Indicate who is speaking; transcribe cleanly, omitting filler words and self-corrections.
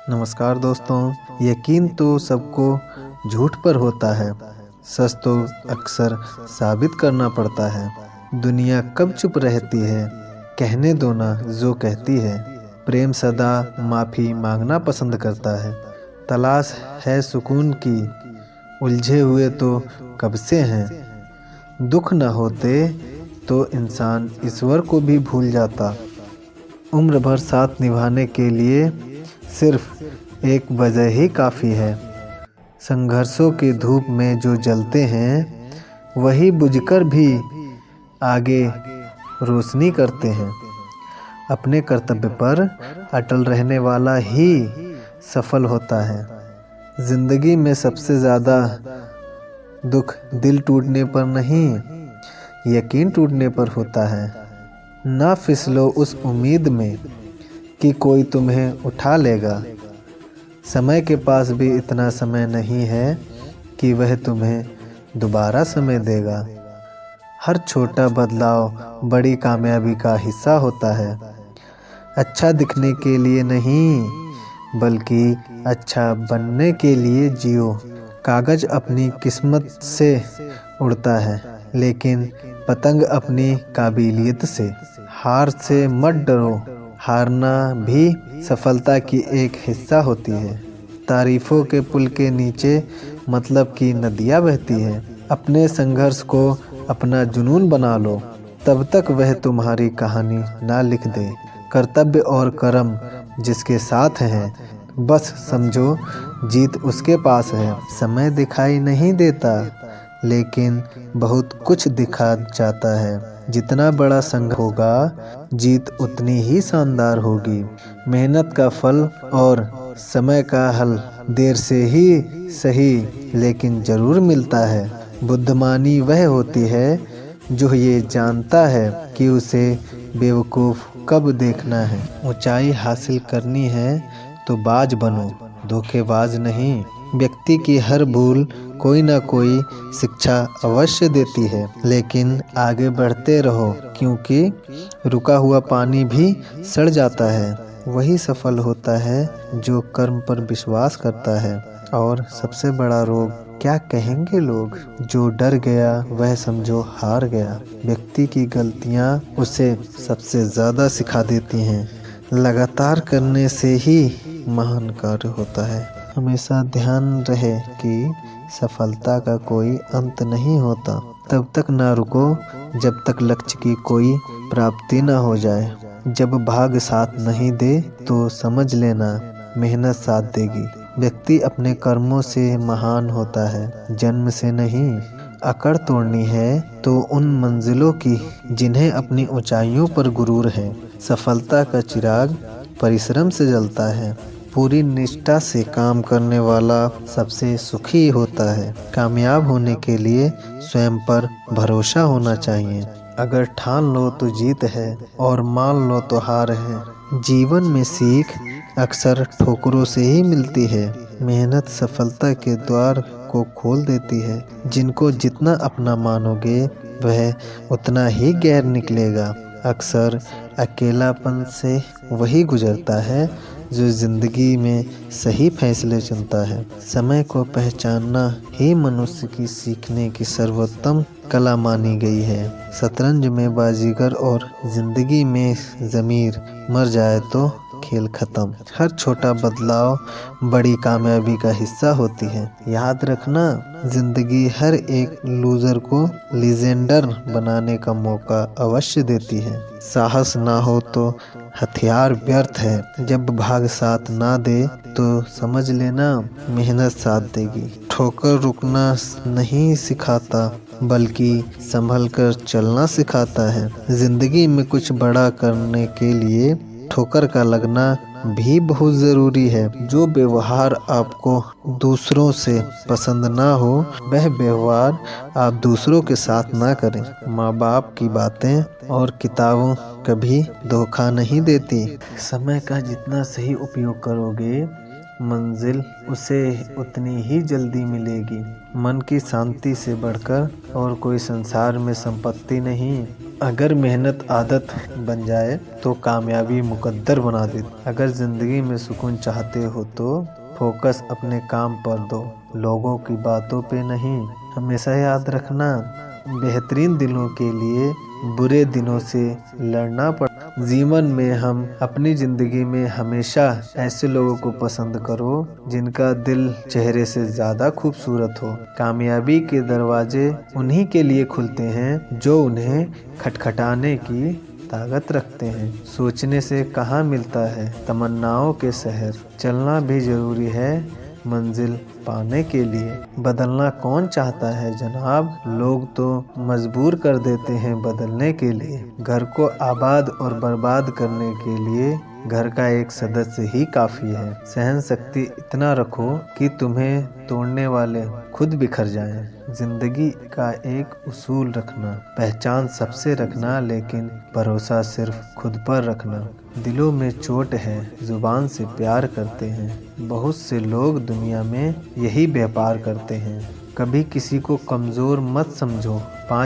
Speaker 1: नमस्कार दोस्तों। यकीन तो सबको झूठ पर होता है, सच तो अक्सर साबित करना पड़ता है। दुनिया कब चुप रहती है, कहने दो ना जो कहती है। प्रेम सदा माफ़ी मांगना पसंद करता है। तलाश है सुकून की, उलझे हुए तो कब से हैं। दुख न होते तो इंसान ईश्वर को भी भूल जाता। उम्र भर साथ निभाने के लिए सिर्फ एक वजह ही काफ़ी है। संघर्षों की धूप में जो जलते हैं, वही बुझकर भी आगे रोशनी करते हैं। अपने कर्तव्य पर अटल रहने वाला ही सफल होता है। जिंदगी में सबसे ज़्यादा दुख दिल टूटने पर नहीं, यकीन टूटने पर होता है। ना फिसलो उस उम्मीद में कि कोई तुम्हें उठा लेगा। समय के पास भी इतना समय नहीं है कि वह तुम्हें दोबारा समय देगा। हर छोटा बदलाव बड़ी कामयाबी का हिस्सा होता है। अच्छा दिखने के लिए नहीं, बल्कि अच्छा बनने के लिए जियो। कागज अपनी किस्मत से उड़ता है, लेकिन पतंग अपनी काबिलियत से। हार से मत डरो, हारना भी सफलता की एक हिस्सा होती है। तारीफों के पुल के नीचे मतलब की नदियाँ बहती है। अपने संघर्ष को अपना जुनून बना लो, तब तक वह तुम्हारी कहानी ना लिख दे। कर्तव्य और कर्म जिसके साथ हैं, बस समझो जीत उसके पास है। समय दिखाई नहीं देता, लेकिन बहुत कुछ दिखा जाता है। जितना बड़ा संघ होगा, जीत उतनी ही शानदार होगी। मेहनत का फल और समय का हल देर से ही सही, लेकिन जरूर मिलता है। बुद्धिमानी वह होती है जो ये जानता है कि उसे बेवकूफ़ कब देखना है। ऊंचाई हासिल करनी है तो बाज बनो, धोखेबाज नहीं। व्यक्ति की हर भूल कोई ना कोई शिक्षा अवश्य देती है, लेकिन आगे बढ़ते रहो, क्योंकि रुका हुआ पानी भी सड़ जाता है। वही सफल होता है जो कर्म पर विश्वास करता है। और सबसे बड़ा रोग क्या कहेंगे लोग, जो डर गया वह समझो हार गया। व्यक्ति की गलतियां उसे सबसे ज़्यादा सिखा देती हैं। लगातार करने से ही महान कार्य होता है। हमेशा ध्यान रहे कि सफलता का कोई अंत नहीं होता। तब तक ना रुको जब तक लक्ष्य की कोई प्राप्ति ना हो जाए। जब भाग्य साथ नहीं दे तो समझ लेना मेहनत साथ देगी। व्यक्ति अपने कर्मों से महान होता है, जन्म से नहीं। अकड़ तोड़नी है तो उन मंजिलों की जिन्हें अपनी ऊंचाइयों पर गुरूर है। सफलता का चिराग परिश्रम से जलता है। पूरी निष्ठा से काम करने वाला सबसे सुखी होता है। कामयाब होने के लिए स्वयं पर भरोसा होना चाहिए। अगर ठान लो तो जीत है, और मान लो तो हार है। जीवन में सीख अक्सर ठोकरों से ही मिलती है। मेहनत सफलता के द्वार को खोल देती है। जिनको जितना अपना मानोगे, वह उतना ही गैर निकलेगा। अक्सर अकेलापन से वही गुजरता है जो जिंदगी में सही फैसले चुनता है। समय को पहचानना ही मनुष्य की सीखने की सर्वोत्तम कला मानी गई है। शतरंज में बाजीगर और जिंदगी में ज़मीर मर जाए तो खेल खत्म। हर छोटा बदलाव बड़ी कामयाबी का हिस्सा होती है। याद रखना, जिंदगी हर एक लूजर को लीजेंडर बनाने का मौका अवश्य देती है। साहस ना हो तो हथियार व्यर्थ है। जब भाग साथ ना दे तो समझ लेना मेहनत साथ देगी। ठोकर रुकना नहीं सिखाता, बल्कि संभल कर चलना सिखाता है। जिंदगी में कुछ बड़ा करने के लिए ठोकर का लगना भी बहुत ज़रूरी है। जो व्यवहार आपको दूसरों से पसंद ना हो, वह व्यवहार आप दूसरों के साथ ना करें। माँ बाप की बातें और किताबों कभी धोखा नहीं देती। समय का जितना सही उपयोग करोगे, मंजिल उसे उतनी ही जल्दी मिलेगी। मन की शांति से बढ़कर और कोई संसार में संपत्ति नहीं। अगर मेहनत आदत बन जाए तो कामयाबी मुकद्दर बना देती। अगर ज़िंदगी में सुकून चाहते हो तो फोकस अपने काम पर दो, लोगों की बातों पे नहीं। हमेशा याद रखना, बेहतरीन दिनों के लिए बुरे दिनों से लड़ना पड़। जीवन में हम अपनी ज़िंदगी में हमेशा ऐसे लोगों को पसंद करो जिनका दिल चेहरे से ज़्यादा खूबसूरत हो। कामयाबी के दरवाजे उन्हीं के लिए खुलते हैं जो उन्हें खटखटाने की ताकत रखते हैं। सोचने से कहाँ मिलता है तमन्नाओं के शहर, चलना भी ज़रूरी है मंजिल पाने के लिए। बदलना कौन चाहता है जनाब, लोग तो मजबूर कर देते हैं बदलने के लिए। घर को आबाद और बर्बाद करने के लिए घर का एक सदस्य ही काफ़ी है। सहन शक्ति इतना रखो कि तुम्हें तोड़ने वाले खुद बिखर जाएं। जिंदगी का एक उसूल रखना, पहचान सबसे रखना लेकिन भरोसा सिर्फ खुद पर रखना। दिलों में चोट है, जुबान से प्यार करते हैं। बहुत से लोग दुनिया में यही व्यापार करते हैं। कभी किसी को कमज़ोर मत समझो।